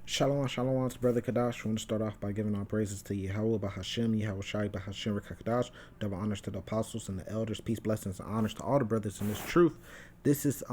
Shalom, shalom, it's Brother Kadash. I want to start off by giving all praises to Yahweh, Bahashem, Yahweh Shai, Bahashem, Kadash. Double honors to the apostles and the elders. Peace, blessings, and honors to all the brothers in this truth. This is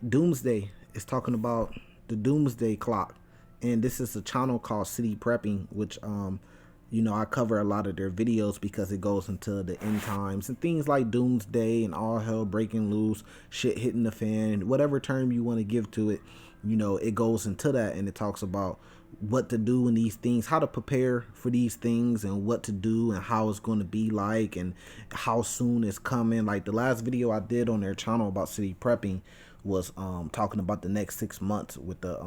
Doomsday. It's talking about the Doomsday clock. And this is a channel called City Prepping, which I cover a lot of their videos because it goes into the end times and things like doomsday and all hell breaking loose, shit hitting the fan, whatever term you want to give to it. It goes into that, and it talks about what to do in these things, how to prepare for these things, and what to do and how it's going to be like and how soon it's coming. Like the last video I did on their channel about city prepping was talking about the next 6 months with the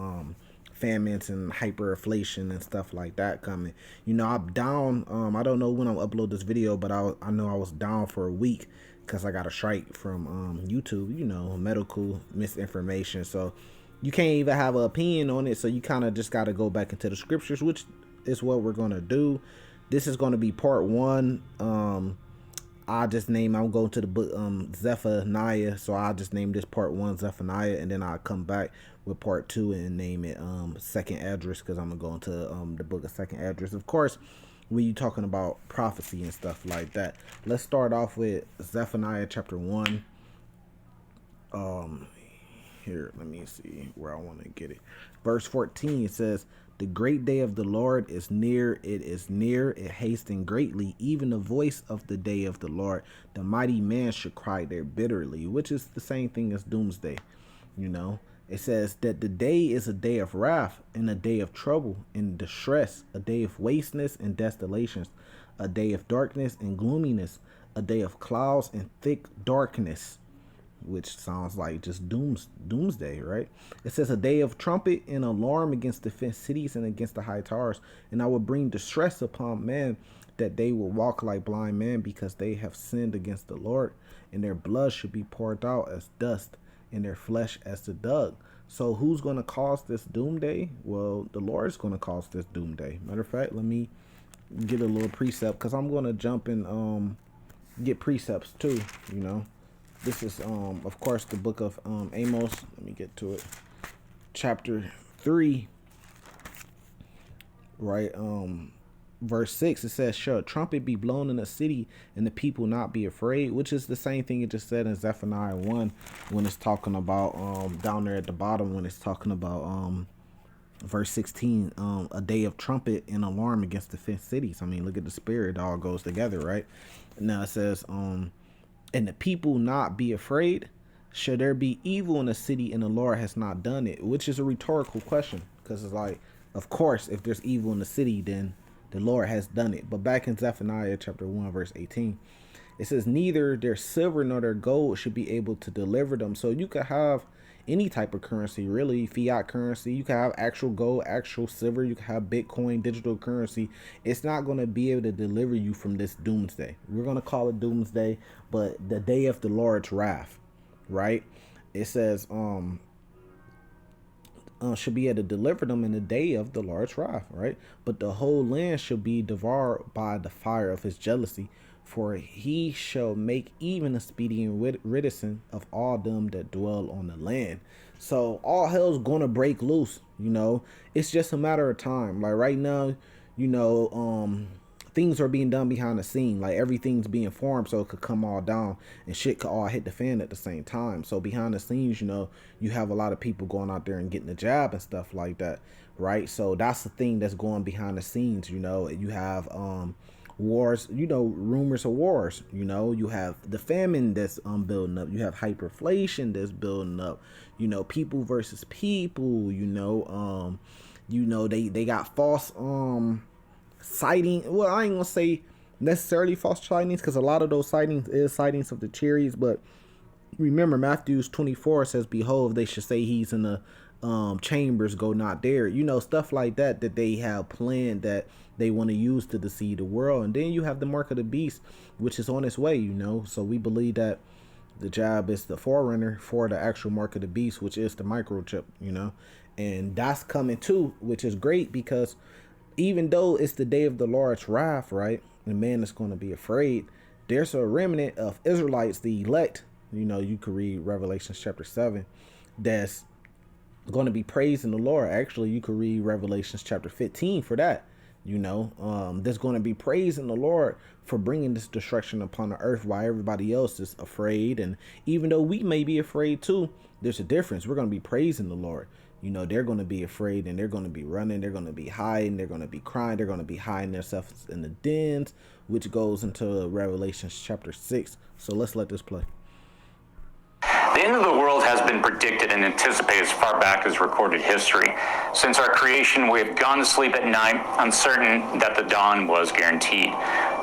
famines and hyperinflation and stuff like that coming. I'm down. I don't know when I'll upload this video, but I know I was down for a week because I got a strike from YouTube, medical misinformation. So you can't even have an opinion on it. So you kind of just got to go back into the scriptures, which is what we're going to do. This is going to be part one. I'm going to the book Zephaniah, so I'll just name this part one Zephaniah, and then I'll come back with part two and name it second address, because I'm gonna go into the book of second address. Of course, when you talking about prophecy and stuff like that, let's start off with Zephaniah chapter 1. Here, let me see where I want to get it. Verse 14, it says, "The great day of the Lord is near, it is near, it hastened greatly, even the voice of the day of the Lord. The mighty man should cry there bitterly," which is the same thing as doomsday. It says that the day is a day of wrath and a day of trouble and distress, a day of wasteness and desolations, a day of darkness and gloominess, a day of clouds and thick darkness, which sounds like just doomsday, right? It says a day of trumpet and alarm against the fenced cities and against the high towers. And I will bring distress upon men, that they will walk like blind men, because they have sinned against the Lord, and their blood should be poured out as dust, and their flesh as the dug. So who's going to cause this doomsday? Well, the Lord is going to cause this doomsday. Matter of fact, let me get a little precept, because I'm going to jump and get precepts too. This is of course the book of Amos. Let me get to it. Chapter 3, right? Verse 6, it says, "Shall a trumpet be blown in the city, and the people not be afraid?" Which is the same thing it just said in Zephaniah 1, when it's talking about down there at the bottom, when it's talking about verse 16, a day of trumpet and alarm against the fenced cities. I mean, look at the spirit, it all goes together, right? Now it says "and the people not be afraid? Should there be evil in the city and the Lord has not done it?" Which is a rhetorical question, because it's like, of course, if there's evil in the city, then the Lord has done it. But back in Zephaniah chapter 1, verse 18, it says, "Neither their silver nor their gold should be able to deliver them." So you could have any type of currency, really, fiat currency. You can have actual gold, actual silver. You can have Bitcoin, digital currency. It's not going to be able to deliver you from this doomsday. We're going to call it doomsday, but the day of the Lord's wrath, right? It says, should be able to deliver them in the day of the Lord's wrath, right? "But the whole land shall be devoured by the fire of his jealousy, for he shall make even a speedy riddance of all them that dwell on the land." So all hell's gonna break loose. It's just a matter of time. Like right now, things are being done behind the scene. Like everything's being formed so it could come all down and shit could all hit the fan at the same time. So behind the scenes, you have a lot of people going out there and getting the jab and stuff like that, right? So that's the thing that's going behind the scenes. You have wars, rumors of wars. You have the famine that's building up. You have hyperinflation that's building up. People versus people. They got false sighting. Well, I ain't gonna say necessarily false sightings, because a lot of those sightings is sightings of the chariots. But remember, Matthew 24 says, "Behold, they should say he's in the chambers, go not there." Stuff like that they have planned, that they want to use to deceive the world. And then you have the mark of the beast, which is on its way. So we believe that the job is the forerunner for the actual mark of the beast, which is the microchip. And that's coming too, which is great, because even though it's the day of the Lord's wrath, right, the man is going to be afraid, there's a remnant of Israelites, the elect. You could read Revelation chapter 7, that's going to be praising the Lord. Actually, you could read Revelations chapter 15 for that. There's going to be praising the Lord for bringing this destruction upon the earth while everybody else is afraid. And even though we may be afraid too, there's a difference. We're going to be praising the Lord. They're going to be afraid, and they're going to be running. They're going to be hiding. They're going to be crying. They're going to be hiding themselves in the dens, which goes into Revelations chapter 6. So let's let this play. The end of the world has been predicted and anticipated as far back as recorded history. Since our creation, we have gone to sleep at night, uncertain that the dawn was guaranteed.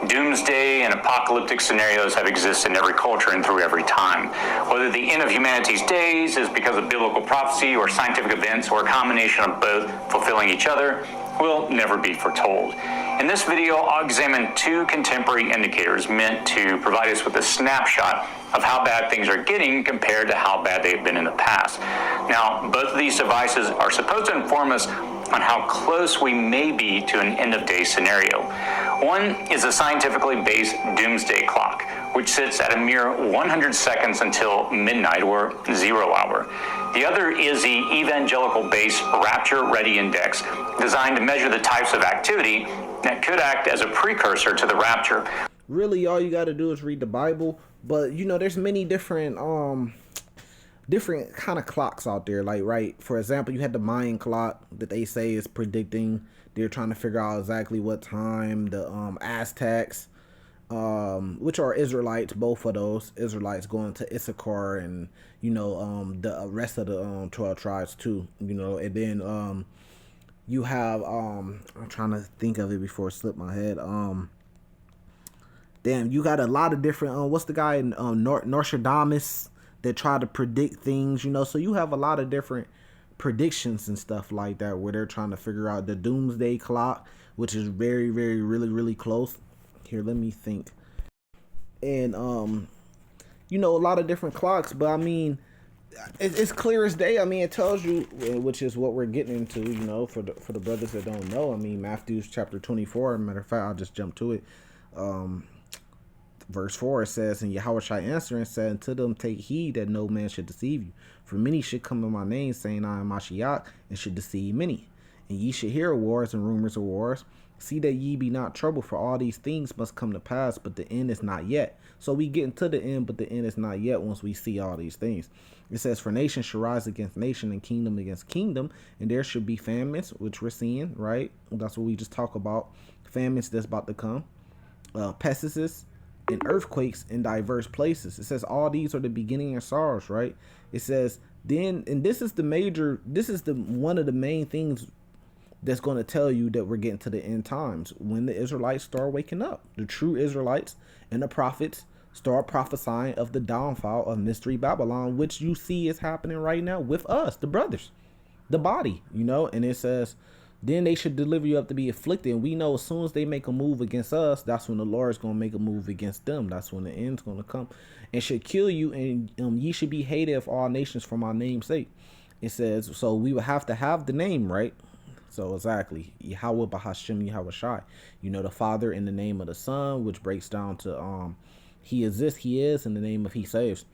Doomsday and apocalyptic scenarios have existed in every culture and through every time. Whether the end of humanity's days is because of biblical prophecy or scientific events or a combination of both fulfilling each other will never be foretold. In this video, I'll examine two contemporary indicators meant to provide us with a snapshot of how bad things are getting compared to how bad they've been in the past. Now, both of these devices are supposed to inform us on how close we may be to an end-of-day scenario. One is a scientifically based doomsday clock, which sits at a mere 100 seconds until midnight or 0 hour. The other is the evangelical-based Rapture Ready Index, designed to measure the types of activity that could act as a precursor to the rapture. Really, all you got to do is read the Bible, but there's many different kind of clocks out there. Like, right, for example, you had the Mayan clock that they say is predicting. They're trying to figure out exactly what time. The Aztecs, which are Israelites, both of those Israelites going to Issachar, and the rest of the 12 tribes too. And then you have I'm trying to think of it before it slipped my head. You got a lot of different what's the guy in Nostradamus that try to predict things, so you have a lot of different predictions and stuff like that where they're trying to figure out the doomsday clock, which is very, very, really, really close. Here, let me think. And a lot of different clocks, but I mean, it's clear as day. I mean, it tells you, which is what we're getting into, for the brothers that don't know. I mean, Matthew chapter 24, matter of fact, I'll just jump to it. Verse 4, it says, and Yahushua answered and said unto them, take heed that no man should deceive you. For many should come in my name, saying, I am Mashiach, and should deceive many. And ye should hear of wars and rumors of wars. See that ye be not troubled, for all these things must come to pass, but the end is not yet. So we get into the end, but the end is not yet once we see all these things. It says, for nation shall rise against nation, and kingdom against kingdom, and there should be famines, which we're seeing, right? That's what we just talk about. Famines that's about to come. Pestilences and earthquakes in diverse places. It says all these are the beginning of sorrows, right? It says then, and this is one of the main things that's going to tell you that we're getting to the end times, when the Israelites start waking up. The true Israelites and the prophets start prophesying of the downfall of Mystery Babylon, which you see is happening right now with us, the brothers, the body, and it says, then they should deliver you up to be afflicted. And we know as soon as they make a move against us, that's when the Lord is going to make a move against them. That's when the end's going to come. And should kill you, and ye should be hated of all nations for my name's sake. It says, so we would have to have the name, right? So exactly, Yahweh Bahashem Yahweh Shai. The Father in the name of the Son, which breaks down to He exists, He is, in the name of He saves.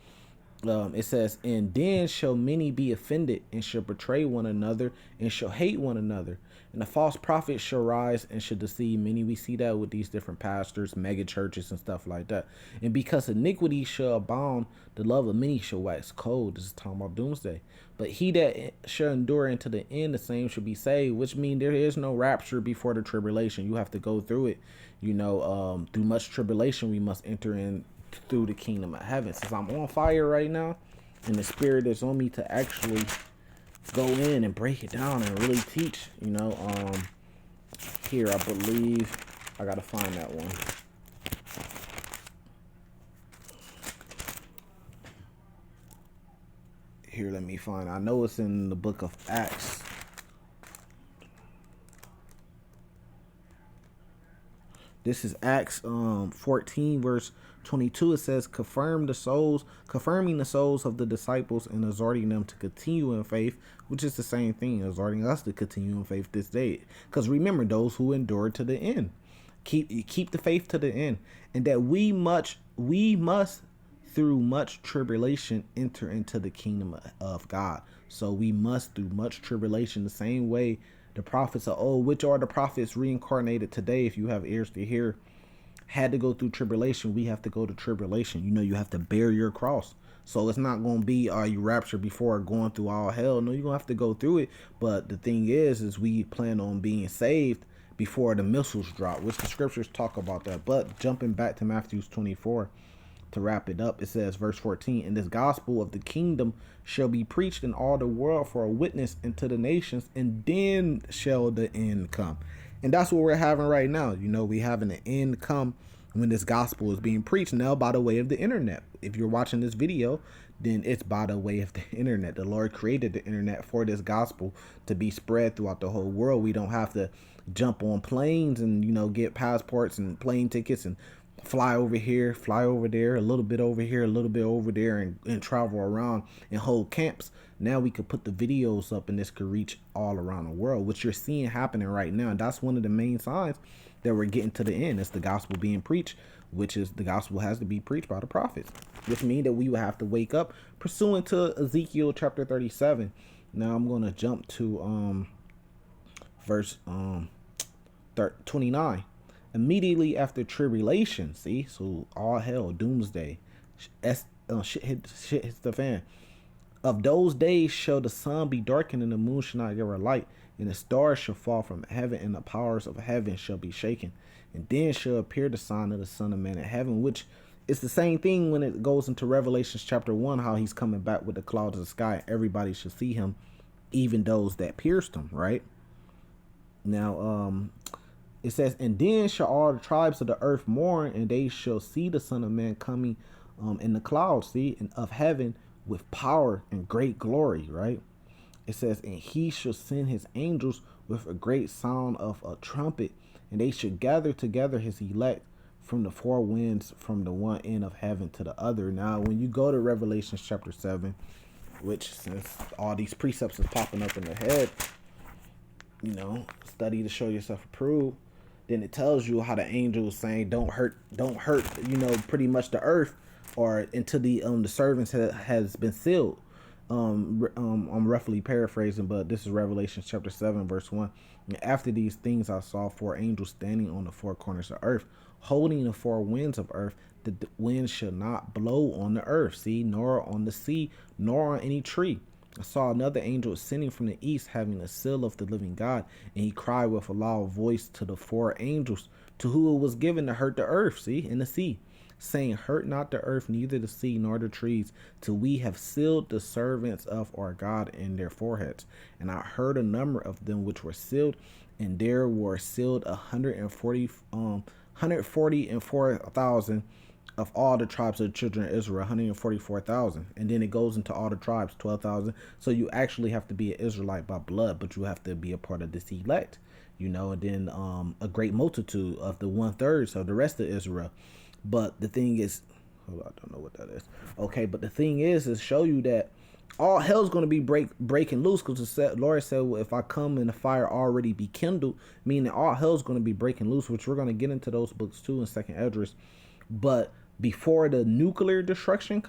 It says, and then shall many be offended, and shall betray one another, and shall hate one another. And the false prophet shall rise and shall deceive many. We see that with these different pastors, mega churches, and stuff like that. And because iniquity shall abound, the love of many shall wax cold. This is talking about doomsday. But he that shall endure into the end, the same shall be saved. Which means there is no rapture before the tribulation. You have to go through it. Through much tribulation, we must enter in through the kingdom of heaven. Since I'm on fire right now, and the spirit is on me to actually go in and break it down and really teach, here I believe I gotta find that one. Here, let me find. I know it's in the book of Acts. This is Acts 14 verse 22. It says, confirming the souls of the disciples and exhorting them to continue in faith, which is the same thing, exhorting us to continue in faith this day. Because remember, those who endure to the end, keep the faith to the end, and that we must through much tribulation enter into the kingdom of God. So we must, through much tribulation, the same way the prophets of old, which are the prophets reincarnated today, if you have ears to hear, had to go through tribulation. We have to go to tribulation. You have to bear your cross. So it's not going to be, are you raptured before going through all hell? No, you're going to have to go through it. But the thing is we plan on being saved before the missiles drop, which the scriptures talk about that. But jumping back to Matthew 24, to wrap it up, it says, verse 14, and this gospel of the kingdom shall be preached in all the world for a witness unto the nations, and then shall the end come. And that's what we're having right now. We having the end come when this gospel is being preached now by the way of the internet. If you're watching this video, then it's by the way of the internet. The Lord created the internet for this gospel to be spread throughout the whole world. We don't have to jump on planes and, get passports and plane tickets and fly over here, fly over there, a little bit over here, a little bit over there, and travel around and hold camps. Now we could put the videos up and this could reach all around the world, which you're seeing happening right now. And that's one of the main signs that we're getting to the end. It's the gospel being preached, which is the gospel has to be preached by the prophets, which means that we will have to wake up pursuant to Ezekiel chapter 37. Now I'm going to jump to verse 29. Immediately after tribulation, see, so all hell, doomsday, shit hits the fan. Of those days shall the sun be darkened, and the moon shall not give her light, and the stars shall fall from heaven, and the powers of heaven shall be shaken. And then shall appear the sign of the Son of Man in heaven, which is the same thing when it goes into Revelations chapter 1, how he's coming back with the clouds of the sky. Everybody shall see him, even those that pierced him, right? Now, it says, and then shall all the tribes of the earth mourn, and they shall see the Son of Man coming in the clouds, see, and of heaven with power and great glory, right? It says, and he shall send his angels with a great sound of a trumpet, and they shall gather together his elect from the four winds, from the one end of heaven to the other. Now, when you go to Revelation chapter 7, which since all these precepts is popping up in the head, study to show yourself approved, then it tells you how the angel is saying, don't hurt, pretty much the earth, or until the servants has been sealed. I'm roughly paraphrasing, but this is Revelation chapter 7, verse 1. And after these things, I saw four angels standing on the four corners of earth, holding the four winds of earth, that the wind shall not blow on the earth, see, nor on the sea, nor on any tree. I saw another angel ascending from the east, having a seal of the living God, and he cried with a loud voice to the four angels, to whom it was given to hurt the earth, see, and the sea, saying, hurt not the earth, neither the sea, nor the trees, till we have sealed the servants of our God in their foreheads. And I heard a number of them which were sealed, and there were sealed 144,000 of all the tribes of the children of Israel, 144,000. And then it goes into all the tribes, 12,000. So you actually have to be an Israelite by blood, but you have to be a part of this elect, and then a great multitude of the 1/3 of the rest of Israel. But the thing is, I don't know what that is. Okay, but the thing is show you that all hell's going to be breaking loose, because the Lord said, well, if I come and the fire already be kindled, meaning all hell's going to be breaking loose, which we're going to get into those books too in 2nd Esdras. But before the nuclear destruction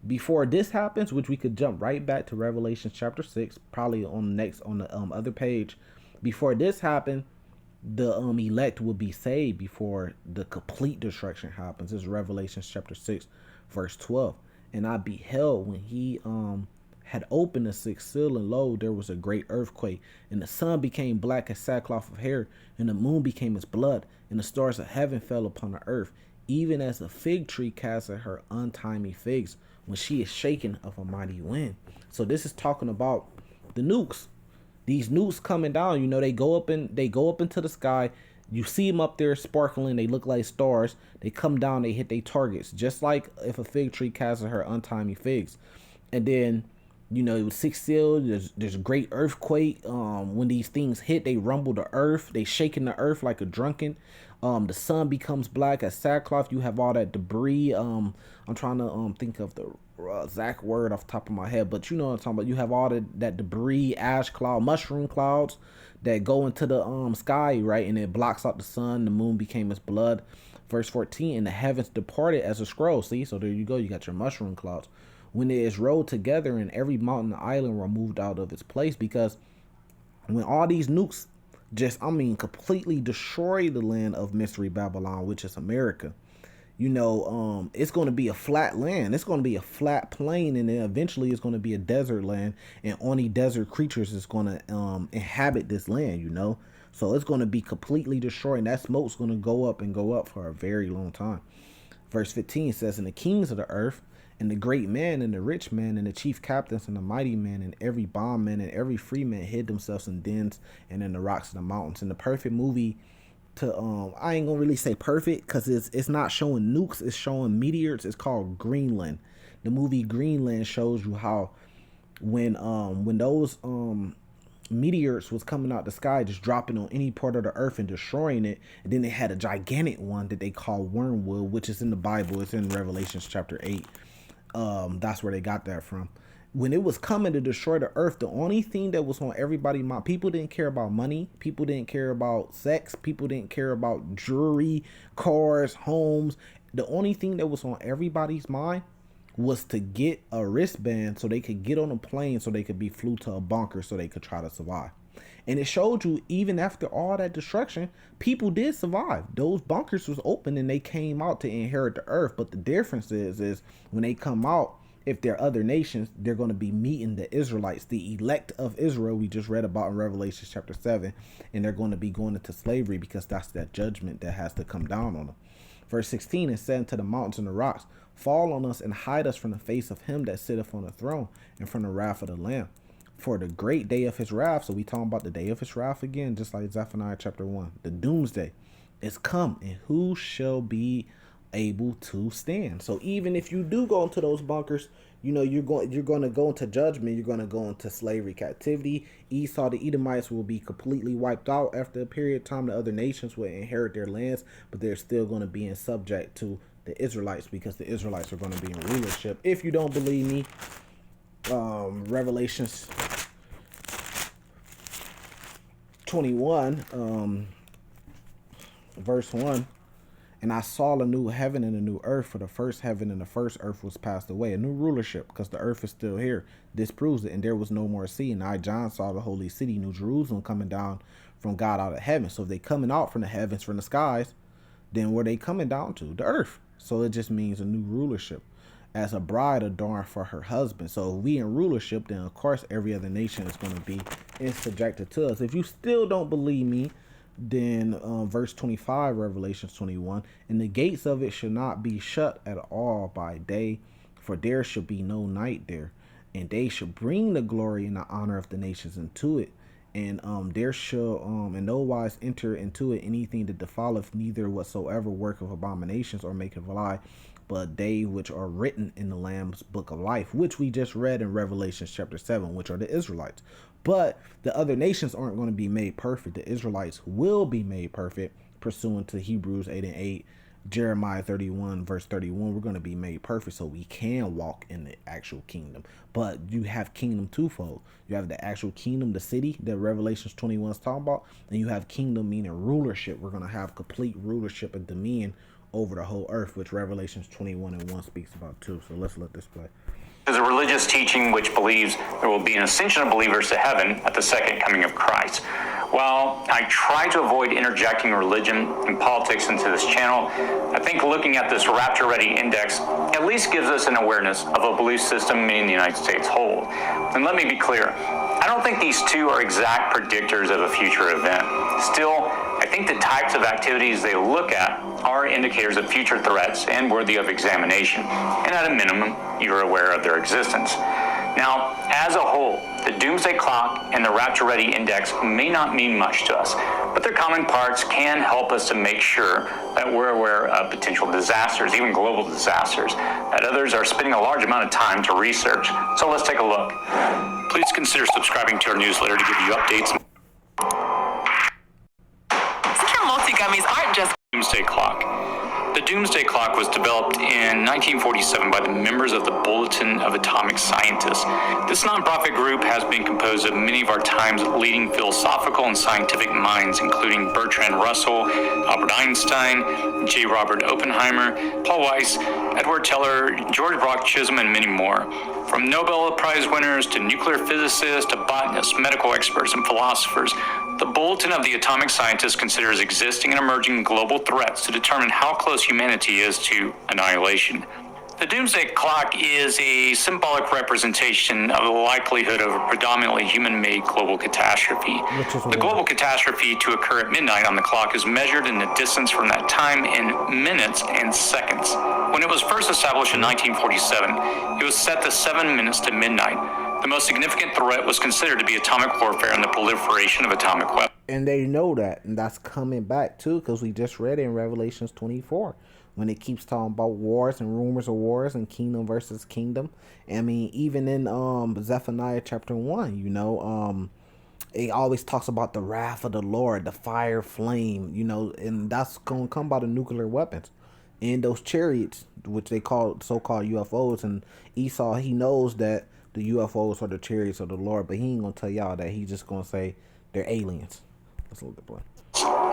before this happens, which we could jump right back to Revelation chapter 6, probably on the other page. Before this happened, the elect will be saved before the complete destruction happens. This is Revelation chapter 6, verse 12. And I beheld when he had opened the sixth seal, and lo, there was a great earthquake, and the sun became black as sackcloth of hair, and the moon became as blood, and the stars of heaven fell upon the earth, even as a fig tree casteth her untimely figs when she is shaken of a mighty wind. So this is talking about the nukes. These nukes coming down, they go up into the sky. You see them up there sparkling. They look like stars. They come down. They hit their targets, just like if a fig tree casts her untimely figs. And then, it was six sealed. There's a great earthquake. When these things hit, they rumble the earth. They shaking the earth like a drunken. The sun becomes black as sackcloth. You have all that debris. I'm trying to think of the exact word off the top of my head, but you know what I'm talking about. You have all that debris, ash cloud, mushroom clouds that go into the sky, right? And it blocks out the sun. The moon became as blood. Verse 14, and the heavens departed as a scroll. See, so there you go. You got your mushroom clouds. when it is rolled together and every mountain and island were moved out of its place. Because when all these nukes just, completely destroy the land of Mystery Babylon, which is America, it's going to be a flat land. It's going to be a flat plain, and then eventually it's going to be a desert land, and only desert creatures is going to inhabit this land, So it's going to be completely destroyed, and that smoke's going to go up and go up for a very long time. Verse 15 says, "And the kings of the earth, and the great man, and the rich man, and the chief captains, and the mighty man, and every bondman, and every free man hid themselves in dens and in the rocks of the mountains." And the perfect movie to I ain't gonna really say perfect, because it's not showing nukes, it's showing meteors. It's called Greenland. The movie Greenland shows you how when those meteors was coming out the sky, just dropping on any part of the earth and destroying it, and then they had a gigantic one that they call wormwood, which is in the Bible. It's in Revelations chapter 8. That's where they got that from. When it was coming to destroy the earth, the only thing that was on everybody's mind, people didn't care about money, people didn't care about sex, people didn't care about jewelry, cars, homes. The only thing that was on everybody's mind was to get a wristband so they could get on a plane, so they could be flew to a bunker, so they could try to survive. And it showed you, even after all that destruction, people did survive. Those bunkers was open and they came out to inherit the earth. But the difference is when they come out, if they're other nations, they're going to be meeting the Israelites, the elect of Israel we just read about in Revelation chapter 7. And they're going to be going into slavery, because that's that judgment that has to come down on them. Verse 16, "And said unto the mountains and the rocks, Fall on us and hide us from the face of him that sitteth on the throne, and from the wrath of the Lamb. For the great day of his wrath," so we talking about the day of his wrath again, just like Zephaniah chapter 1, the doomsday is come, and who shall be able to stand? So even if you do go into those bunkers, you're going to go into judgment, you're going to go into slavery, captivity. Esau, the Edomites, will be completely wiped out after a period of time. The other nations will inherit their lands, but they're still going to be in subject to the Israelites, because the Israelites are going to be in rulership. If you don't believe me, Revelations 21, verse 1, "And I saw a new heaven and a new earth, for the first heaven and the first earth was passed away." A new rulership, because the earth is still here. This proves it. "And there was no more sea. And I, John, saw the holy city, New Jerusalem, coming down from God out of heaven." So if they coming out from the heavens, from the skies, then where they coming down to? The earth. So it just means a new rulership, as a bride adorned for her husband. So if we in rulership, then of course every other nation is going to be subjected to us. If you still don't believe me, then verse 25, Revelations 21, "And the gates of it shall not be shut at all by day, for there shall be no night there. And they shall bring the glory and the honor of the nations into it. And there shall in no wise enter into it anything that defileth, neither whatsoever work of abominations or maketh a lie, but they which are written in the Lamb's book of life," which we just read in Revelation chapter 7, which are the Israelites. But the other nations aren't going to be made perfect. The Israelites will be made perfect, pursuant to Hebrews 8 and 8, Jeremiah 31, verse 31. We're going to be made perfect so we can walk in the actual kingdom. But you have kingdom twofold. You have the actual kingdom, the city that Revelations 21 is talking about, and you have kingdom meaning rulership. We're going to have complete rulership and dominion over the whole earth, which Revelations 21 and 1 speaks about too. So let's let this play. There's a religious teaching which believes there will be an ascension of believers to heaven at the second coming of Christ. While I try to avoid interjecting religion and politics into this channel, I think looking at this Rapture Ready Index at least gives us an awareness of a belief system many in the United States hold. And let me be clear, I don't think these two are exact predictors of a future event. Still, I think the types of activities they look at are indicators of future threats and worthy of examination. And at a minimum, you're aware of their existence. Now, as a whole, the Doomsday Clock and the Rapture Ready Index may not mean much to us, but their common parts can help us to make sure that we're aware of potential disasters, even global disasters, that others are spending a large amount of time to research. So let's take a look. Please consider subscribing to our newsletter to give you updates. Central multi gummies aren't just Doomsday Clock. The Doomsday Clock was developed in 1947 by the members of the Bulletin of Atomic Scientists. This nonprofit group has been composed of many of our time's leading philosophical and scientific minds, including Bertrand Russell, Albert Einstein, J. Robert Oppenheimer, Paul Weiss, Edward Teller, George Brock Chisholm, and many more. From Nobel Prize winners to nuclear physicists to botanists, medical experts, and philosophers, the Bulletin of the Atomic Scientists considers existing and emerging global threats to determine how close humanity is to annihilation. The Doomsday Clock is a symbolic representation of the likelihood of a predominantly human-made global catastrophe. The global catastrophe to occur at midnight on the clock is measured in the distance from that time in minutes and seconds. When it was first established in 1947, it was set to 7 minutes to midnight. The most significant threat was considered to be atomic warfare and the proliferation of atomic weapons. And they know that, and that's coming back too, because we just read it in Revelations 24. When it keeps talking about wars and rumors of wars and kingdom versus kingdom. I mean, even in Zephaniah chapter 1, you know, it always talks about the wrath of the Lord, the fire flame, you know, and that's going to come by the nuclear weapons. And those chariots, which they call so-called UFOs, and Esau, he knows that the UFOs are the chariots of the Lord, but he ain't going to tell y'all that. He's just going to say they're aliens. Let's look at the boy.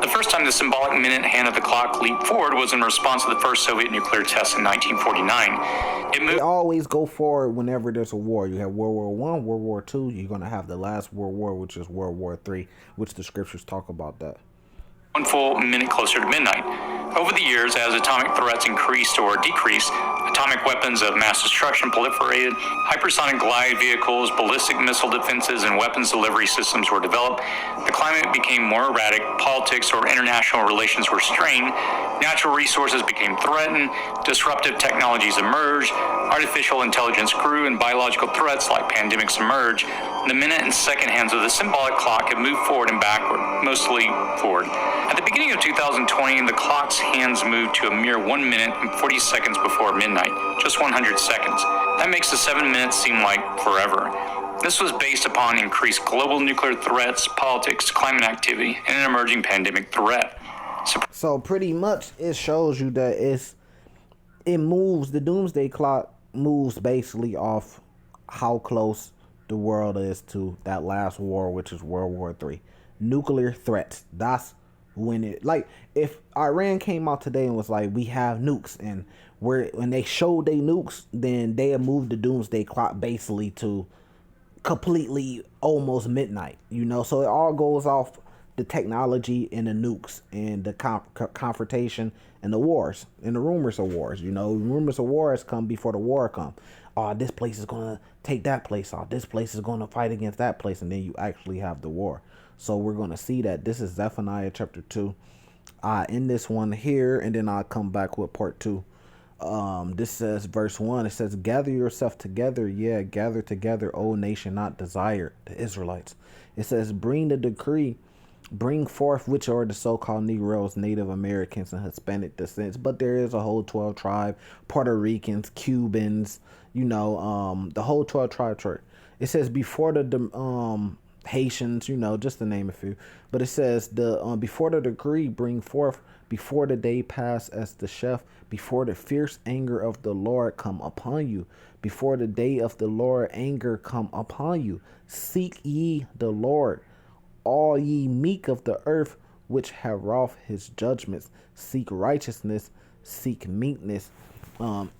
The first time the symbolic minute hand of the clock leaped forward was in response to the first Soviet nuclear test in 1949. They always go forward whenever there's a war. You have World War I, World War II. You're going to have the last World War, which is World War III, which the scriptures talk about that. 1 full minute closer to midnight. Over the years, as atomic threats increased or decreased, atomic weapons of mass destruction proliferated, hypersonic glide vehicles, ballistic missile defenses, and weapons delivery systems were developed. The climate became more erratic, politics or international relations were strained, natural resources became threatened, disruptive technologies emerged, artificial intelligence grew, and biological threats like pandemics emerged. The minute and second hands of the symbolic clock have moved forward and backward, mostly forward. At the beginning of 2020, the clock's hands moved to a mere 1 minute and 40 seconds before midnight, just 100 seconds. That makes the 7 minutes seem like forever. This was based upon increased global nuclear threats, politics, climate activity, and an emerging pandemic threat. So pretty much it shows you that it moves, the Doomsday Clock moves basically off how close the world is to that last war, which is World War III. Nuclear threats. That's when it, like, if Iran came out today and was like, we have nukes, and when they showed they nukes, then they have moved the Doomsday Clock basically to completely almost midnight, you know. So it all goes off the technology and the nukes and the confrontation and the wars and the rumors of wars. You know, rumors of wars come before the war come. Oh, this place is going to take that place. Oh, this place is going to fight against that place. And then you actually have the war. So we're going to see that. This is Zephaniah chapter 2. In this one here, and then I'll come back with part 2. This says verse 1. It says, gather yourself together. Yeah, gather together, O nation not desired, the Israelites. It says, bring the decree. Bring forth, which are the so-called Negroes, Native Americans, and Hispanic descents. But there is a whole 12 tribe, Puerto Ricans, Cubans, you know, the whole 12 tribe church. It says before the Haitians, you know, just to name a few. But it says before the decree, bring forth, before the day pass as the chef, before the fierce anger of the Lord come upon you, before the day of the Lord anger come upon you. Seek ye the Lord, all ye meek of the earth, which have wrought his judgments. Seek righteousness, seek meekness.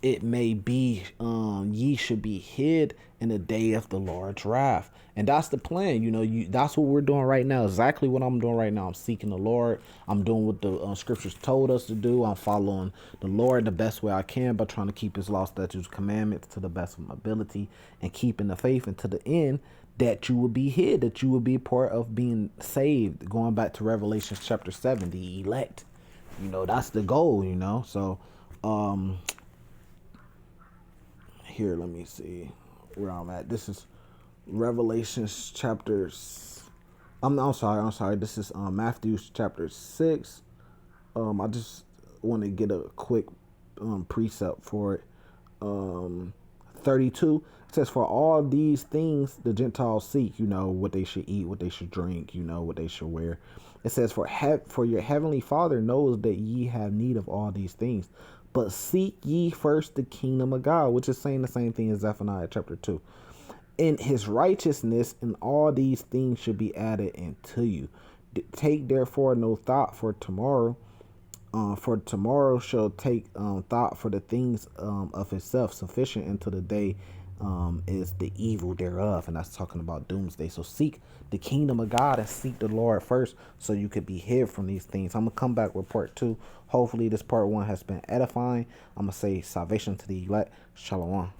It may be ye should be hid in the day of the Lord's wrath. And that's the plan. You know, that's what we're doing right now. Exactly what I'm doing right now. I'm seeking the Lord. I'm doing what the scriptures told us to do. I'm following the Lord the best way I can by trying to keep his law, statutes, commandments to the best of my ability, and keeping the faith until the end, that you will be hid, that you will be part of being saved. Going back to Revelation chapter 7, the elect. You know, that's the goal, you know. So, here, let me see where I'm at. This is Revelation chapters. I'm sorry. This is Matthew chapter 6. I just want to get a quick precept for it. 32. It says, for all these things the Gentiles seek, what they should eat, what they should drink, what they should wear. It says, for your heavenly Father knows that ye have need of all these things. But seek ye first the kingdom of God, which is saying the same thing as Zephaniah chapter 2. In his righteousness, and all these things should be added unto you. Take therefore no thought for tomorrow, for tomorrow shall take thought for the things of itself. Sufficient unto the day is the evil thereof. And that's talking about doomsday. So seek the kingdom of God and seek the Lord first, so you could be hid from these things. I'm gonna come back with part 2. Hopefully this part 1 has been edifying. I'm gonna say salvation to the elect. Shalom.